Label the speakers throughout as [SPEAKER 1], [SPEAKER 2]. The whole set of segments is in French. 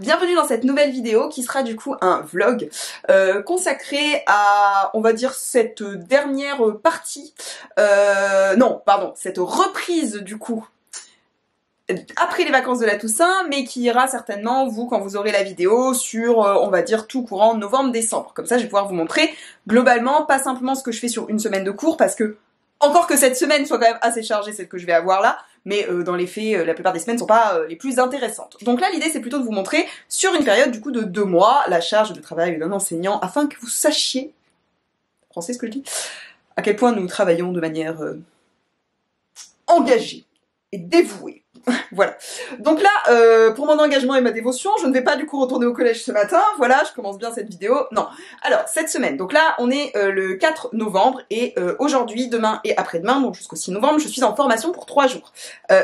[SPEAKER 1] Bienvenue dans cette nouvelle vidéo qui sera du coup un vlog consacré à, on va dire, cette dernière partie, non, pardon, cette reprise du coup après les vacances de la Toussaint, mais qui ira certainement, vous, quand vous aurez la vidéo, sur, on va dire, tout courant novembre-décembre. Comme ça, je vais pouvoir vous montrer, globalement, pas simplement ce que je fais sur une semaine de cours, parce que, encore que cette semaine soit quand même assez chargée, celle que je vais avoir là, mais dans les faits, la plupart des semaines sont pas les plus intéressantes. Donc là, l'idée, c'est plutôt de vous montrer, sur une période, du coup, de 2 mois, la charge de travail d'un enseignant, afin que vous sachiez, français ce que je dis, à quel point nous travaillons de manière engagée et dévouée. Voilà. Donc là, pour mon engagement et ma dévotion, je ne vais pas du coup retourner au collège ce matin. Voilà, je commence bien cette vidéo. Non. Alors, cette semaine, donc là, on est le 4 novembre et aujourd'hui, demain et après-demain, donc jusqu'au 6 novembre, je suis en formation pour 3 jours.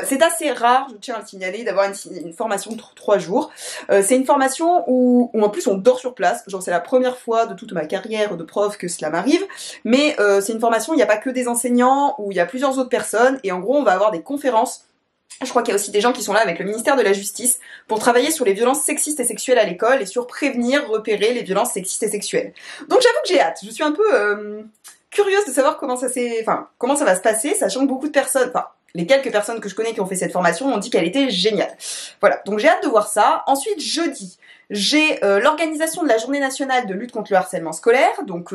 [SPEAKER 1] C'est assez rare, je tiens à le signaler, d'avoir une formation de 3 jours. C'est une formation où en plus on dort sur place. Genre, c'est la première fois de toute ma carrière de prof que cela m'arrive. Mais c'est une formation où il n'y a pas que des enseignants, où il y a plusieurs autres personnes. Et en gros, on va avoir des conférences. Je crois qu'il y a aussi des gens qui sont là avec le ministère de la Justice pour travailler sur les violences sexistes et sexuelles à l'école et sur prévenir, repérer les violences sexistes et sexuelles. Donc j'avoue que j'ai hâte. Je suis un peu curieuse de savoir comment ça va se passer, sachant que beaucoup de personnes, les quelques personnes que je connais qui ont fait cette formation ont dit qu'elle était géniale. Voilà, donc j'ai hâte de voir ça. Ensuite, jeudi, j'ai l'organisation de la journée nationale de lutte contre le harcèlement scolaire. Donc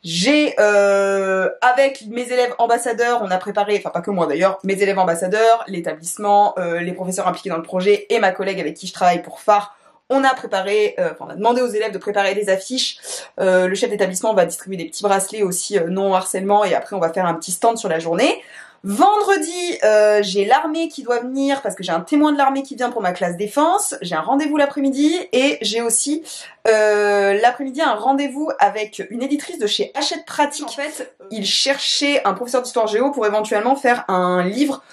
[SPEAKER 1] j'ai, avec mes élèves ambassadeurs, on a préparé, enfin pas que moi d'ailleurs, mes élèves ambassadeurs, l'établissement, les professeurs impliqués dans le projet et ma collègue avec qui je travaille pour phare, on a préparé, on a demandé aux élèves de préparer des affiches. Le chef d'établissement va distribuer des petits bracelets aussi non harcèlement et après on va faire un petit stand sur la journée. Vendredi, j'ai l'armée qui doit venir parce que j'ai un témoin de l'armée qui vient pour ma classe défense. J'ai un rendez-vous l'après-midi et j'ai aussi l'après-midi un rendez-vous avec une éditrice de chez Hachette Pratique. En fait, il cherchait un professeur d'histoire géo pour éventuellement faire un livre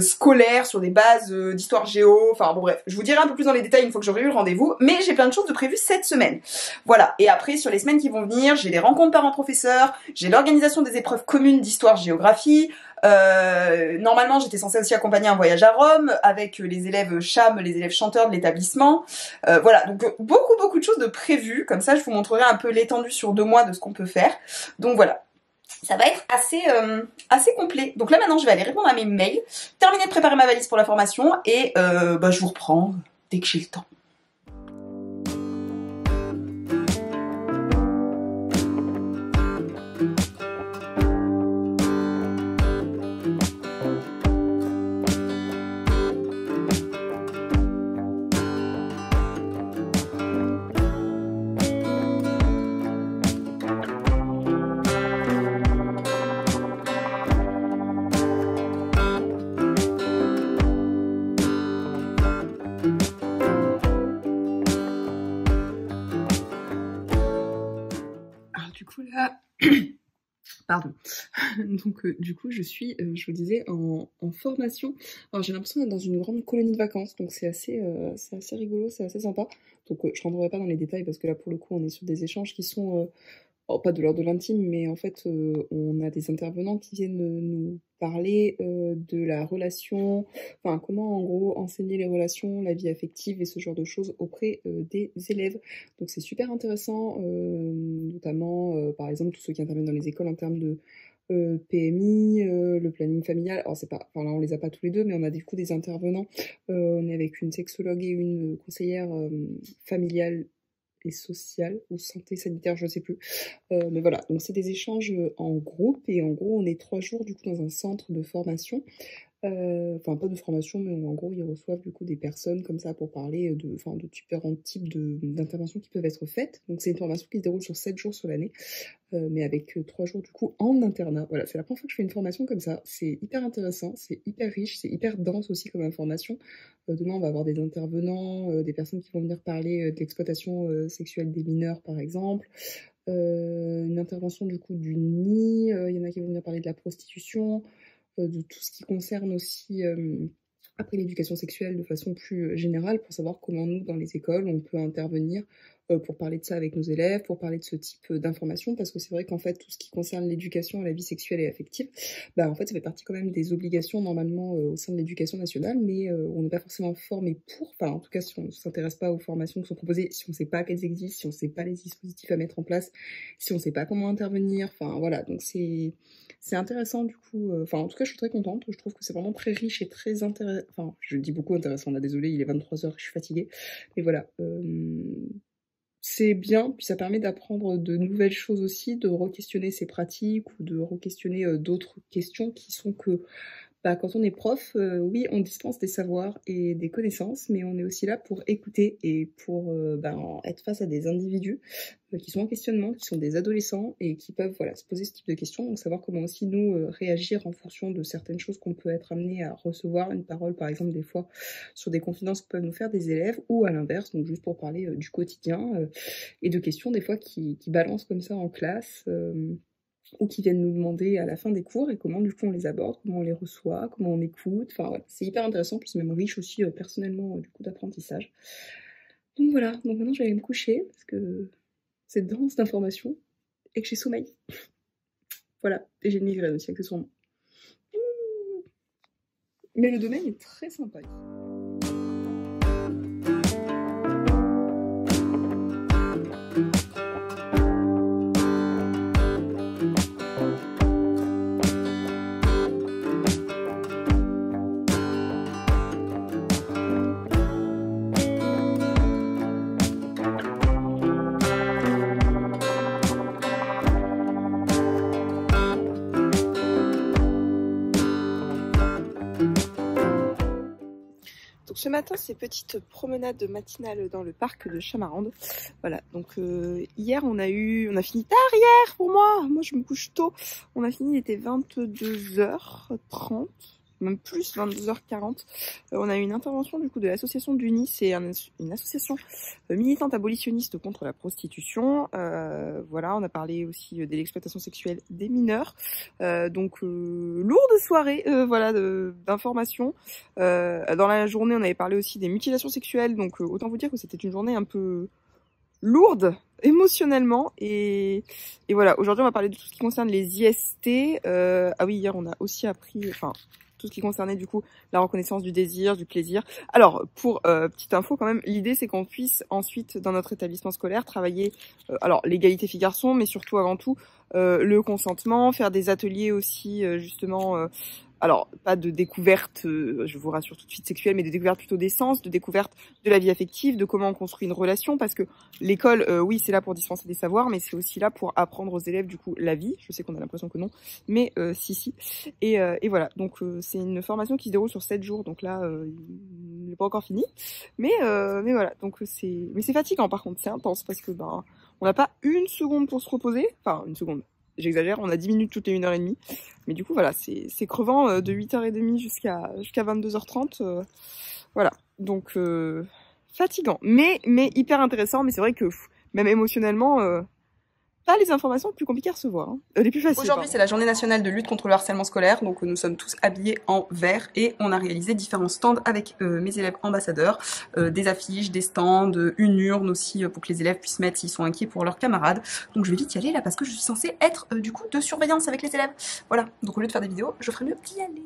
[SPEAKER 1] scolaire sur des bases d'histoire géo, enfin bon bref, je vous dirai un peu plus dans les détails une fois que j'aurai eu le rendez-vous, mais j'ai plein de choses de prévues cette semaine. Voilà, et après sur les semaines qui vont venir, j'ai des rencontres parents-professeurs, j'ai l'organisation des épreuves communes d'histoire-géographie, normalement j'étais censée aussi accompagner un voyage à Rome avec les élèves CHAM, les élèves chanteurs de l'établissement, voilà, donc beaucoup de choses de prévues, comme ça je vous montrerai un peu l'étendue sur 2 mois de ce qu'on peut faire, donc voilà. Ça va être assez complet. Donc là maintenant je vais aller répondre à mes mails, terminer de préparer ma valise pour la formation et je vous reprends dès que j'ai le temps. Pardon. Donc du coup je suis, je vous disais, en formation. Alors j'ai l'impression d'être dans une grande colonie de vacances, donc c'est assez rigolo, c'est assez sympa. Donc je rentrerai pas dans les détails parce que là pour le coup on est sur des échanges qui sont pas de l'ordre de l'intime, mais en fait on a des intervenants qui viennent nous parler de la relation, enfin comment en gros enseigner les relations, la vie affective et ce genre de choses auprès des élèves. Donc c'est super intéressant, notamment par exemple tous ceux qui interviennent dans les écoles en termes de PMI, le planning familial. Alors c'est pas, enfin là on les a pas tous les deux, mais on a du coup des intervenants. On est avec une sexologue et une conseillère familiale et sociale ou santé sanitaire, je sais plus. Mais voilà, donc c'est des échanges en groupe et en gros on est 3 jours du coup dans un centre de formation. Enfin pas de formation, mais en gros ils reçoivent du coup des personnes comme ça pour parler de différents types d'interventions qui peuvent être faites. Donc c'est une formation qui se déroule sur 7 jours sur l'année, mais avec 3 jours du coup en internat. Voilà, c'est la première fois que je fais une formation comme ça. C'est hyper intéressant, c'est hyper riche, c'est hyper dense aussi comme information. Demain on va avoir des intervenants, des personnes qui vont venir parler de l'exploitation sexuelle des mineurs par exemple. Une intervention du coup du nid, il y en a qui vont venir parler de la prostitution, de tout ce qui concerne aussi après l'éducation sexuelle de façon plus générale pour savoir comment nous dans les écoles on peut intervenir
[SPEAKER 2] pour parler de ça avec nos élèves, pour parler de ce type d'informations, parce que c'est vrai qu'en fait, tout ce qui concerne l'éducation à la vie sexuelle et affective, bah en fait, ça fait partie quand même des obligations normalement au sein de l'éducation nationale, mais on n'est pas forcément formé pour, enfin en tout cas si on ne s'intéresse pas aux formations qui sont proposées, si on ne sait pas qu'elles existent, si on ne sait pas les dispositifs à mettre en place, si on ne sait pas comment intervenir, enfin voilà, donc c'est intéressant du coup, enfin en tout cas je suis très contente, je trouve que c'est vraiment très riche et très intéressant, enfin je dis beaucoup intéressant là, désolée, il est 23h, je suis fatiguée, mais voilà, c'est bien, puis ça permet d'apprendre de nouvelles choses aussi, de re-questionner ses pratiques ou de re-questionner d'autres questions qui sont que bah, quand on est prof, oui, on dispense des savoirs et des connaissances, mais on est aussi là pour écouter et pour être face à des individus qui sont en questionnement, qui sont des adolescents et qui peuvent voilà, se poser ce type de questions, donc savoir comment aussi nous réagir en fonction de certaines choses qu'on peut être amené à recevoir, une parole par exemple des fois sur des confidences que peuvent nous faire des élèves, ou à l'inverse, donc juste pour parler du quotidien et de questions des fois qui balancent comme ça en classe. Ou qui viennent nous demander à la fin des cours et comment du coup on les aborde, comment on les reçoit, comment on écoute, enfin voilà, c'est hyper intéressant, puis c'est même riche aussi personnellement du coup d'apprentissage. Donc voilà, donc maintenant je vais aller me coucher parce que c'est dense d'informations et que j'ai sommeil. Voilà, et j'ai une migraine aussi accessoirement. Mais le domaine est très sympa. Donc ce matin, c'est petite promenade matinale dans le parc de Chamarande. Voilà, donc hier on a fini tard hier pour moi. Moi je me couche tôt. On a fini, il était 22h30. Même plus, 22h40. On a eu une intervention du coup de l'association d'Uni, c'est une association militante abolitionniste contre la prostitution. Voilà, on a parlé aussi de l'exploitation sexuelle des mineurs. Donc lourde soirée, voilà, d'informations. Dans la journée, on avait parlé aussi des mutilations sexuelles. Donc autant vous dire que c'était une journée un peu lourde émotionnellement et voilà. Aujourd'hui, on va parler de tout ce qui concerne les IST. Ah oui, hier on a aussi appris, enfin tout ce qui concernait du coup la reconnaissance du désir, du plaisir. Alors pour petite info quand même, l'idée c'est qu'on puisse ensuite dans notre établissement scolaire travailler alors l'égalité filles-garçons, mais surtout avant tout le consentement, faire des ateliers aussi justement alors, pas de découverte, je vous rassure tout de suite, sexuelle, mais de découverte plutôt des sens, de découverte de la vie affective, de comment on construit une relation, parce que l'école, oui, c'est là pour dispenser des savoirs, mais c'est aussi là pour apprendre aux élèves, du coup, la vie. Je sais qu'on a l'impression que non, mais si. Et voilà, donc c'est une formation qui se déroule sur 7 jours, donc là, il n'est pas encore fini. Mais voilà, donc c'est fatigant, par contre, c'est intense, parce que on n'a pas une seconde pour se reposer, enfin, une seconde. J'exagère, on a 10 minutes toutes les 1h30. Mais du coup, voilà, c'est crevant de 8h30 jusqu'à 22h30. Voilà, donc fatigant, mais hyper intéressant. Mais c'est vrai que même émotionnellement, pas les informations les plus compliquées à recevoir, hein. Les plus faciles. Aujourd'hui, c'est la journée nationale de lutte contre le harcèlement scolaire. Donc nous sommes tous habillés en vert et on a réalisé différents stands avec mes élèves ambassadeurs. Des affiches, des stands, une urne aussi pour que les élèves puissent mettre s'ils sont inquiets pour leurs camarades. Donc je vais vite y aller là parce que je suis censée être du coup de surveillance avec les élèves. Voilà, donc au lieu de faire des vidéos, je ferais mieux d'y aller.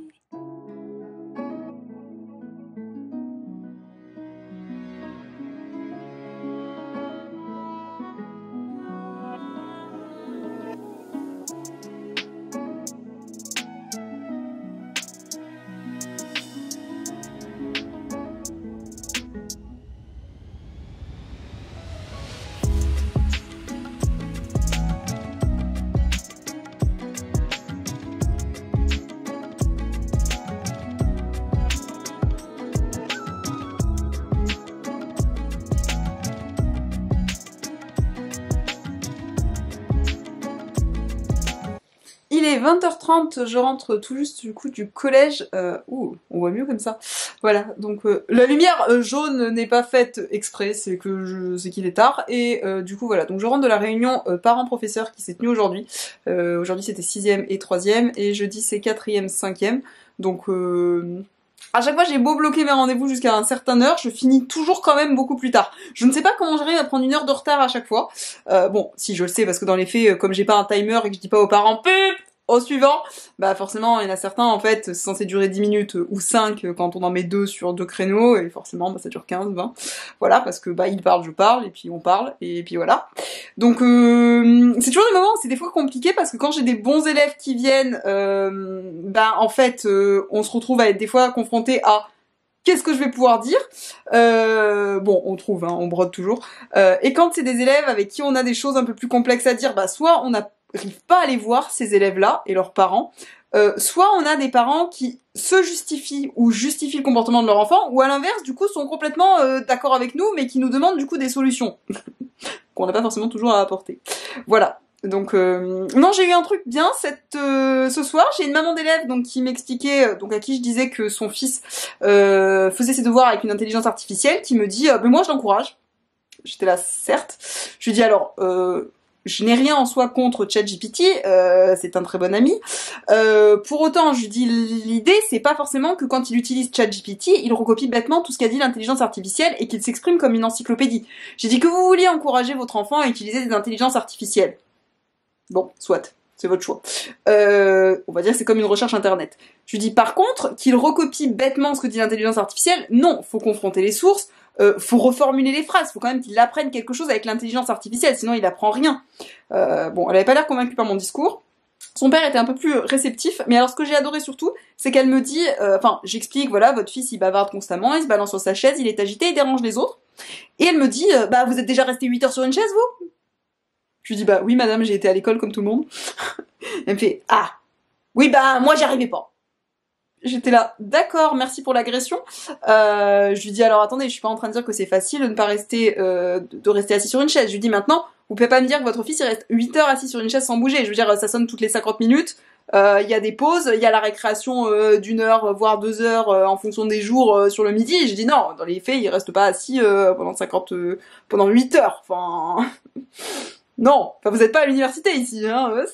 [SPEAKER 2] Il est 20h30, je rentre tout juste du coup du collège. On voit mieux comme ça. Voilà, donc la lumière jaune n'est pas faite exprès, c'est que je sais qu'il est tard. Et du coup voilà, donc je rentre de la réunion parents-professeurs qui s'est tenue aujourd'hui. Aujourd'hui c'était 6e et 3e et jeudi c'est 4e, 5e. Donc
[SPEAKER 1] À chaque fois, j'ai beau bloquer mes rendez-vous jusqu'à une certaine heure, je finis toujours quand même beaucoup plus tard. Je ne sais pas comment j'arrive à prendre 1 heure de retard à chaque fois. Bon, si je le sais, parce que dans les faits, comme j'ai pas un timer et que je dis pas aux parents « Pip !» au suivant, bah forcément, il y en a certains, en fait, c'est censé durer 10 minutes ou 5 quand on en met 2 sur 2 créneaux, et forcément, bah ça dure 15, 20. Voilà, parce que bah il parle, je parle, et puis on parle, et puis voilà. Donc, c'est toujours des moments où c'est des fois compliqué, parce que quand j'ai des bons élèves qui viennent, bah en fait, on se retrouve à être des fois confronté à qu'est-ce que je vais pouvoir dire bon, on trouve, hein, on brode toujours. Et quand c'est des élèves avec qui on a des choses un peu plus complexes à dire, bah soit on n'arrive pas à les voir, ces élèves-là, et leurs parents, soit on a des parents qui se justifient ou justifient le comportement de leur enfant, ou à l'inverse, du coup, sont complètement d'accord avec nous, mais qui nous demandent du coup des solutions qu'on n'a pas forcément toujours à apporter. Voilà. Donc non, j'ai eu un truc bien ce soir. J'ai une maman d'élève donc qui m'expliquait, donc à qui je disais que son fils faisait ses devoirs avec une intelligence artificielle, qui me dit mais moi je l'encourage. J'étais là, certes. Je lui dis alors je n'ai rien en soi contre ChatGPT, c'est un très bon ami. Pour autant, je lui dis l'idée, c'est pas forcément que quand il utilise ChatGPT, il recopie bêtement tout ce qu'a dit l'intelligence artificielle et qu'il s'exprime comme une encyclopédie. J'ai dit que vous vouliez encourager votre enfant à utiliser des intelligences artificielles. Bon, soit, c'est votre choix. On va dire que c'est comme une recherche internet. Je lui dis par contre qu'il recopie bêtement ce que dit l'intelligence artificielle, non, faut confronter les sources, faut reformuler les phrases, faut quand même qu'il apprenne quelque chose avec l'intelligence artificielle, sinon il apprend rien. Bon, elle avait pas l'air convaincue par mon discours. Son père était un peu plus réceptif, mais alors ce que j'ai adoré surtout, c'est qu'elle me dit, enfin, j'explique, voilà, votre fils il bavarde constamment, il se balance sur sa chaise, il est agité, il dérange les autres. Et elle me dit, bah vous êtes déjà resté 8 heures sur une chaise, vous ? Je lui dis, bah oui madame, j'ai été à l'école comme tout le monde. Elle me fait, ah, oui bah moi j'y arrivais pas. J'étais là, d'accord, merci pour l'agression. Je lui dis, alors attendez, je suis pas en train de dire que c'est facile de ne pas rester, de rester assis sur une chaise. Je lui dis, maintenant, vous pouvez pas me dire que votre fils il reste 8 heures assis sur une chaise sans bouger. Je veux dire, ça sonne toutes les 50 minutes. Il y a des pauses, il y a la récréation d'1 heure, voire 2 heures en fonction des jours sur le midi. Et j'ai dit non, dans les faits, il reste pas assis pendant 8 heures. Enfin, non, enfin vous êtes pas à l'université ici, hein.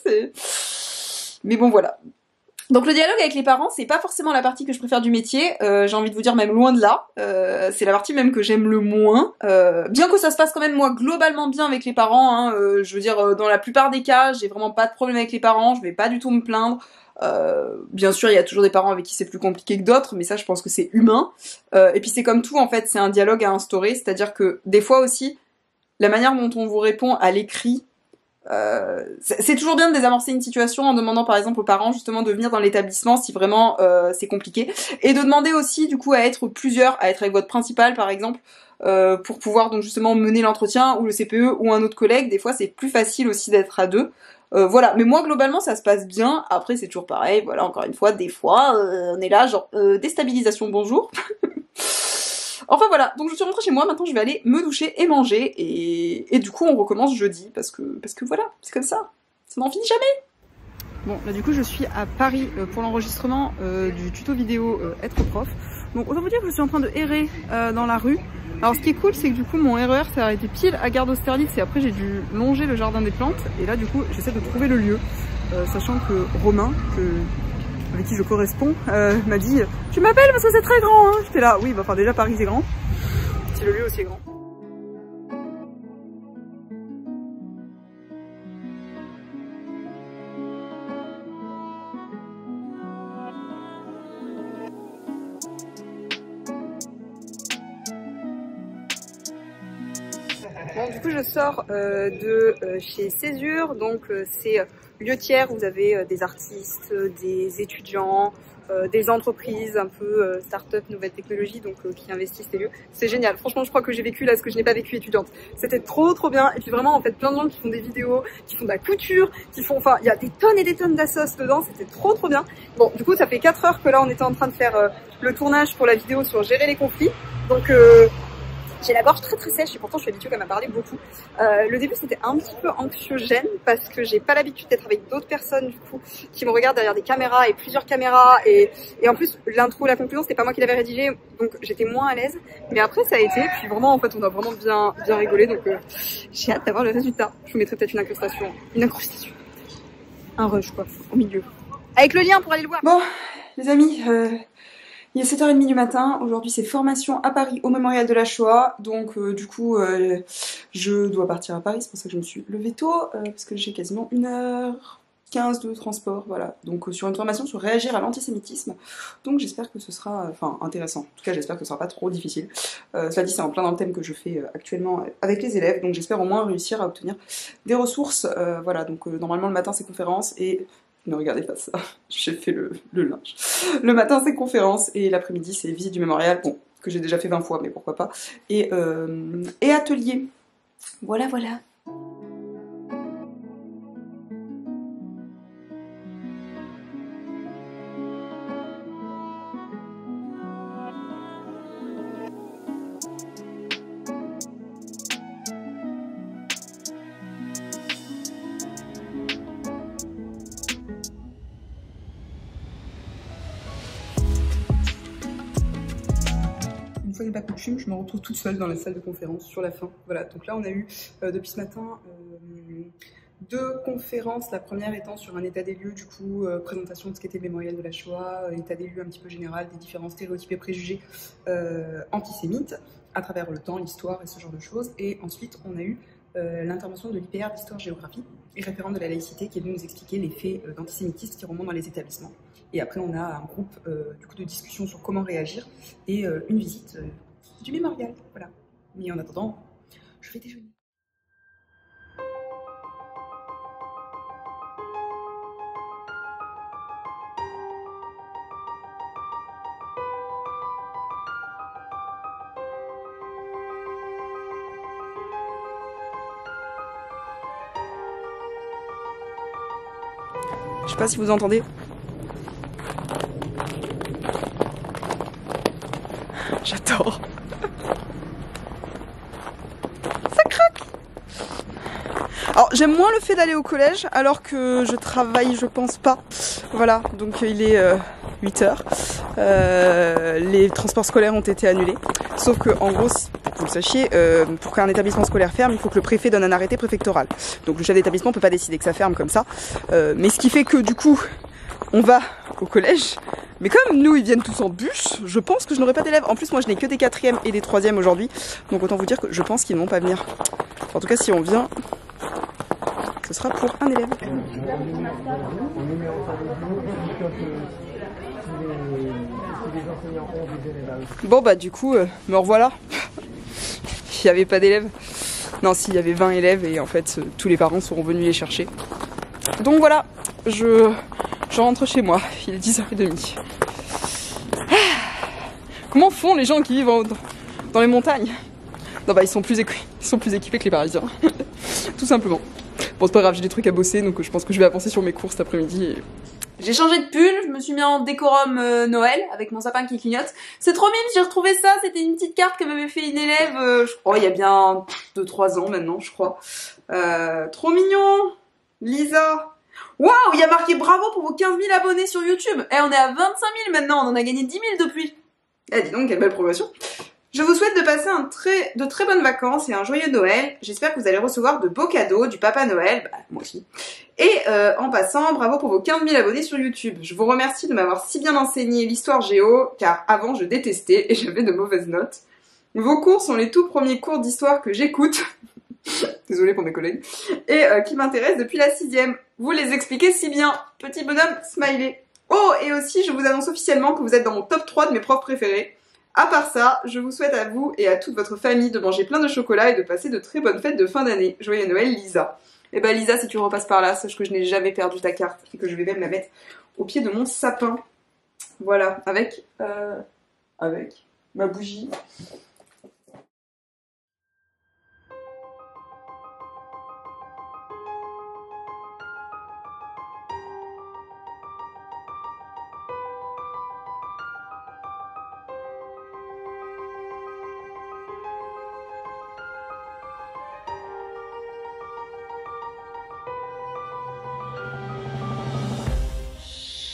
[SPEAKER 1] Mais bon voilà. Donc le dialogue avec les parents, c'est pas forcément la partie que je préfère du métier, j'ai envie de vous dire même loin de là, c'est la partie même que j'aime le moins, bien que ça se passe quand même moi globalement bien avec les parents, hein, je veux dire dans la plupart des cas, j'ai vraiment pas de problème avec les parents, je vais pas du tout me plaindre, bien sûr il y a toujours des parents avec qui c'est plus compliqué que d'autres, mais ça je pense que c'est humain, et puis c'est comme tout en fait, c'est un dialogue à instaurer, c'est-à-dire que des fois aussi, la manière dont on vous répond à l'écrit, c'est toujours bien de désamorcer une situation en demandant par exemple aux parents justement de venir dans l'établissement si vraiment c'est compliqué, et de demander aussi du coup à être plusieurs, à être avec votre principal par exemple, pour pouvoir donc justement mener l'entretien, ou le CPE ou un autre collègue. Des fois c'est plus facile aussi d'être à deux. Voilà, mais moi globalement ça se passe bien, après c'est toujours pareil, voilà, encore une fois, des fois on est là genre déstabilisation bonjour. Enfin voilà, donc je suis rentrée chez moi, maintenant je vais aller me doucher et manger, et du coup on recommence jeudi, parce que voilà, c'est comme ça n'en finit jamais. Bon, là du coup je suis à Paris pour l'enregistrement du tuto vidéo Être prof. Donc autant vous dire que je suis en train de errer dans la rue. Alors ce qui est cool, c'est que du coup mon RER s'est arrêté pile à Gare d'Austerlitz, et après j'ai dû longer le jardin des plantes, et là du coup j'essaie de trouver le lieu, sachant que Romain, avec qui je corresponds, m'a dit « Tu m'appelles parce que c'est très grand hein !» J'étais là, oui, bah enfin déjà Paris c'est grand, si le lieu aussi est grand. Bon, du coup je sors de chez Césure, donc c'est lieu tiers où vous avez des artistes, des étudiants, des entreprises un peu start-up, nouvelles technologies, donc qui investissent ces lieux. C'est génial, franchement je crois que j'ai vécu là ce que je n'ai pas vécu étudiante. C'était trop bien, et puis vraiment en fait plein de gens qui font des vidéos, qui font de la couture, qui font, enfin il y a des tonnes et des tonnes d'assos dedans, c'était trop bien. Bon du coup ça fait 4 heures que là on était en train de faire le tournage pour la vidéo sur gérer les conflits, donc j'ai la gorge très sèche, et pourtant je suis habituée quand même à parler beaucoup. Le début c'était un petit peu anxiogène parce que j'ai pas l'habitude d'être avec d'autres personnes du coup qui me regardent derrière des caméras et plusieurs caméras, et en plus l'intro, la conclusion c'était pas moi qui l'avais rédigé, donc j'étais moins à l'aise. Mais après ça a été, puis vraiment en fait on a vraiment bien rigolé, donc j'ai hâte d'avoir le résultat. Je vous mettrai peut-être une incrustation, un rush quoi, au milieu, avec le lien pour aller le voir. Bon les amis, Il est 7h30 du matin, aujourd'hui c'est formation à Paris au Mémorial de la Shoah, donc du coup je dois partir à Paris, c'est pour ça que je me suis levée tôt, parce que j'ai quasiment 1h15 de transport, voilà, donc sur une formation sur réagir à l'antisémitisme, donc j'espère que ce sera, intéressant, en tout cas j'espère que ce sera pas trop difficile. Cela dit, c'est en plein dans le thème que je fais actuellement avec les élèves, donc j'espère au moins réussir à obtenir des ressources, voilà, donc normalement le matin c'est conférence et... Ne regardez pas ça, j'ai fait le linge. Le matin c'est conférence et l'après-midi c'est visite du mémorial, bon, que j'ai déjà fait 20 fois, mais pourquoi pas. Et atelier. Voilà, voilà. Une fois n'est pas coutume, je me retrouve toute seule dans la salle de conférence sur la fin. Voilà, donc là on a eu depuis ce matin 2 conférences, la première étant sur un état des lieux, du coup, présentation de ce qu'était le mémorial de la Shoah, état des lieux un petit peu général des différents stéréotypes et préjugés antisémites à travers le temps, l'histoire et ce genre de choses. Et ensuite on a eu l'intervention de l'IPR d'histoire-géographie et référente de la laïcité qui est venu nous expliquer les faits d'antisémitisme qui remontent dans les établissements. Et après, on a un groupe du coup, de discussion sur comment réagir et une visite du mémorial. Voilà. Mais en attendant, je vais déjeuner. Je sais pas si vous entendez. J'adore. Ça craque. Alors j'aime moins le fait d'aller au collège alors que je travaille, je pense pas. Voilà, donc il est 8h. Les transports scolaires ont été annulés. Sauf que en gros, pour que vous le sachiez, pour qu'un établissement scolaire ferme, il faut que le préfet donne un arrêté préfectoral. Donc le chef d'établissement peut pas décider que ça ferme comme ça. Mais ce qui fait que du coup, on va au collège. Mais comme nous, ils viennent tous en bus, je pense que je n'aurai pas d'élèves. En plus, moi, je n'ai que des 4e et des 3e aujourd'hui. Donc autant vous dire que je pense qu'ils ne vont pas venir. En tout cas, si on vient, ce sera pour un élève. Bon bah du coup, me revoilà. Il n'y avait pas d'élèves. Non, s'il y avait 20 élèves et en fait, tous les parents seront venus les chercher. Donc voilà, je rentre chez moi, il est 10h30. Comment font les gens qui vivent dans les montagnes? Non bah ils sont plus équipés que les Parisiens, tout simplement. Bon c'est pas grave, j'ai des trucs à bosser donc je pense que je vais avancer sur mes cours cet après-midi. Et... J'ai changé de pull, je me suis mis en décorum Noël avec mon sapin qui clignote. C'est trop mime, j'ai retrouvé ça, c'était une petite carte que m'avait fait une élève, je crois, il y a bien 2-3 ans maintenant, je crois. Trop mignon, Lisa. Waouh, il y a marqué bravo pour vos 15 000 abonnés sur YouTube. Et on est à 25 000 maintenant, on en a gagné 10 000 depuis. Eh dis donc, quelle belle progression. Je vous souhaite de passer de très bonnes vacances et un joyeux Noël. J'espère que vous allez recevoir de beaux cadeaux du Papa Noël, bah, moi aussi. Et en passant, bravo pour vos 15 000 abonnés sur YouTube. Je vous remercie de m'avoir si bien enseigné l'histoire géo, car avant je détestais et j'avais de mauvaises notes. Vos cours sont les tout premiers cours d'histoire que j'écoute. Désolée pour mes collègues. Et qui m'intéressent depuis la 6e. Vous les expliquez si bien. Petit bonhomme, smiley. Oh, et aussi, je vous annonce officiellement que vous êtes dans mon top 3 de mes profs préférés. À part ça, je vous souhaite à vous et à toute votre famille de manger plein de chocolat et de passer de très bonnes fêtes de fin d'année. Joyeux Noël, Lisa. Et bah Lisa, si tu repasses par là, sache que je n'ai jamais perdu ta carte et que je vais même la mettre au pied de mon sapin. Voilà, avec ma bougie.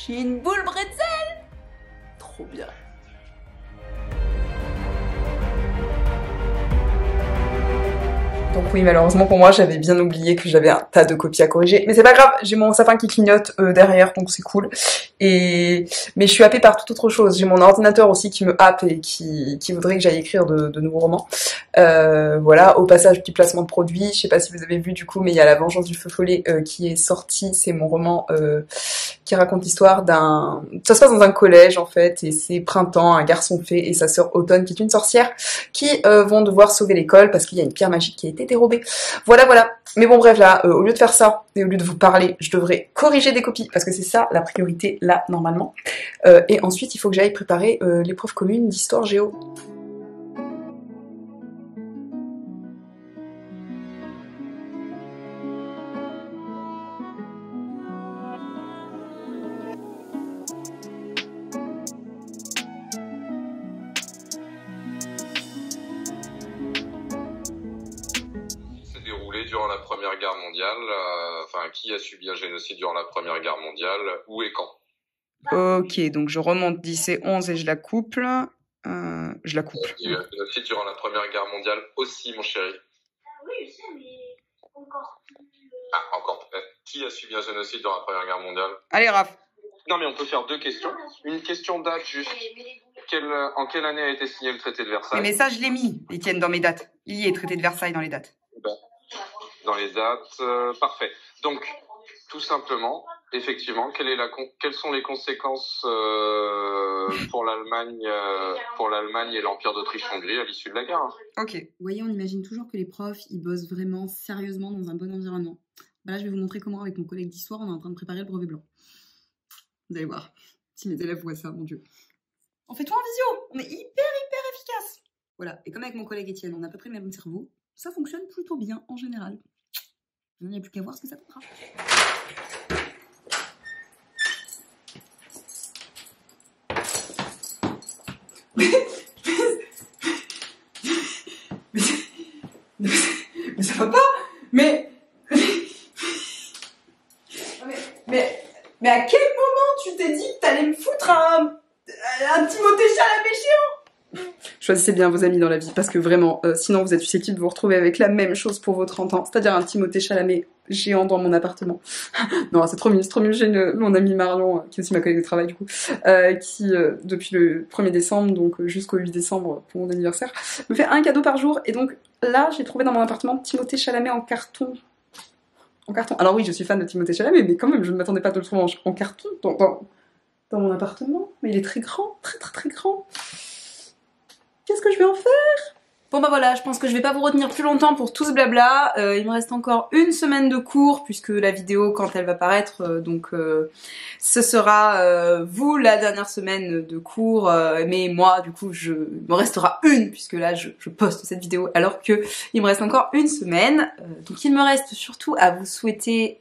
[SPEAKER 1] Une boule bretzel. Trop bien. Donc oui, malheureusement pour moi, j'avais bien oublié que j'avais un tas de copies à corriger. Mais c'est pas grave, j'ai mon sapin qui clignote derrière, donc c'est cool. Mais je suis happée par toute autre chose. J'ai mon ordinateur aussi qui me happe et qui voudrait que j'aille écrire de nouveaux romans. Voilà, au passage, petit placement de produit. Je sais pas si vous avez vu du coup, mais il y a La Vengeance du Feu Follet qui est sorti. C'est mon roman qui raconte l'histoire d'un... Ça se passe dans un collège en fait, et c'est printemps, un garçon fée et sa sœur Automne qui est une sorcière qui vont devoir sauver l'école parce qu'il y a une pierre magique qui a été dérobée. Voilà. Mais bon bref là, au lieu de faire ça et au lieu de vous parler, je devrais corriger des copies parce que c'est ça la priorité là normalement. Et ensuite il faut que j'aille préparer l'épreuve commune d'histoire géo.
[SPEAKER 3] Durant la Première Guerre mondiale, enfin qui a subi un génocide durant la Première Guerre mondiale, où et quand?
[SPEAKER 1] Ok, donc je remonte 10 et 11 et je la couple. Je la couple.
[SPEAKER 3] Il y a eu un génocide durant la Première Guerre mondiale aussi, mon chéri.
[SPEAKER 4] Oui, je sais, mais encore plus...
[SPEAKER 3] Ah, encore. Qui a subi un génocide durant la Première Guerre mondiale?
[SPEAKER 1] Allez, Raph.
[SPEAKER 3] Non, mais on peut faire deux questions. Une question date juste. En quelle année a été signé le traité de Versailles?
[SPEAKER 1] Mais ça, je l'ai mis, Étienne, dans mes dates. Il y est, traité de Versailles dans les dates.
[SPEAKER 3] Dans les dates, parfait. Donc, tout simplement, effectivement, quelles sont les conséquences pour l'Allemagne et l'Empire d'Autriche-Hongrie à l'issue de la guerre?
[SPEAKER 1] Ok.
[SPEAKER 5] Vous voyez, on imagine toujours que les profs, ils bossent vraiment sérieusement dans un bon environnement. Bah là, je vais vous montrer comment, avec mon collègue d'histoire, on est en train de préparer le brevet blanc. Vous allez voir. Si mes élèves voient ça, mon Dieu. On fait tout en visio. On est hyper efficace. Voilà. Et comme avec mon collègue Étienne, on a à peu près le même cerveau, ça fonctionne plutôt bien en général. Il n'y a plus qu'à voir ce que ça donnera.
[SPEAKER 1] Mais ça va pas. Mais à quel moment tu t'es dit que t'allais me foutre un Timothée Chalamet géant? Choisissez bien vos amis dans la vie, parce que vraiment, sinon vous êtes susceptible de vous retrouver avec la même chose pour vos 30 ans, c'est-à-dire un Timothée Chalamet géant dans mon appartement. Non, c'est trop mignon, j'ai mon amie Marion, qui est aussi ma collègue de travail du coup, qui, depuis le 1er décembre, donc jusqu'au 8 décembre pour mon anniversaire, me fait un cadeau par jour, et donc là, j'ai trouvé dans mon appartement Timothée Chalamet en carton. En carton. Alors oui, je suis fan de Timothée Chalamet, mais quand même, je ne m'attendais pas à le trouver en carton dans mon appartement. Mais il est très grand, très grand. Qu'est-ce que je vais en faire?
[SPEAKER 5] Bon bah voilà, je pense que je vais pas vous retenir plus longtemps pour tout ce blabla. Il me reste encore une semaine de cours puisque la vidéo quand elle va paraître, ce sera vous la dernière semaine de cours, mais moi du coup il me restera une puisque là je poste cette vidéo alors que il me reste encore une semaine. Donc il me reste surtout à vous souhaiter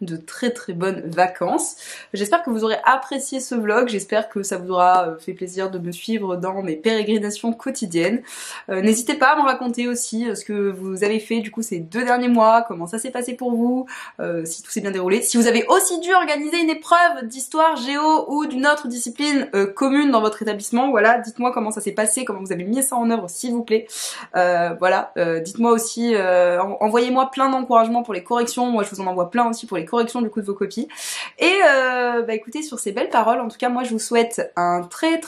[SPEAKER 5] de très bonnes vacances. J'espère que vous aurez apprécié ce vlog, j'espère que ça vous aura fait plaisir de me suivre dans mes pérégrinations quotidiennes. N'hésitez pas à me raconter aussi ce que vous avez fait du coup ces 2 derniers mois, comment ça s'est passé pour vous, si tout s'est bien déroulé. Si vous avez aussi dû organiser une épreuve d'histoire, géo ou d'une autre discipline commune dans votre établissement, voilà, dites-moi comment ça s'est passé, comment vous avez mis ça en œuvre s'il vous plaît. Voilà, dites-moi aussi, envoyez-moi plein d'encouragements pour les corrections, moi je vous en envoie plein aussi pour les corrections du coup de vos copies. Et écoutez, sur ces belles paroles, en tout cas moi je vous souhaite un très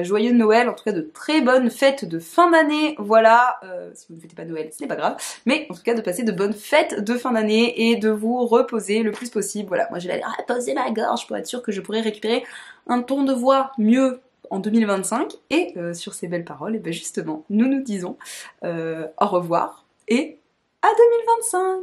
[SPEAKER 5] joyeux Noël, en tout cas de très bonnes fêtes de fin d'année, voilà, si vous ne fêtez pas Noël ce n'est pas grave, mais en tout cas de passer de bonnes fêtes de fin d'année et de vous reposer le plus possible. Voilà, moi je vais aller reposer ma gorge pour être sûre que je pourrai récupérer un ton de voix mieux en 2025. Et sur ces belles paroles, et justement nous disons au revoir et à 2025.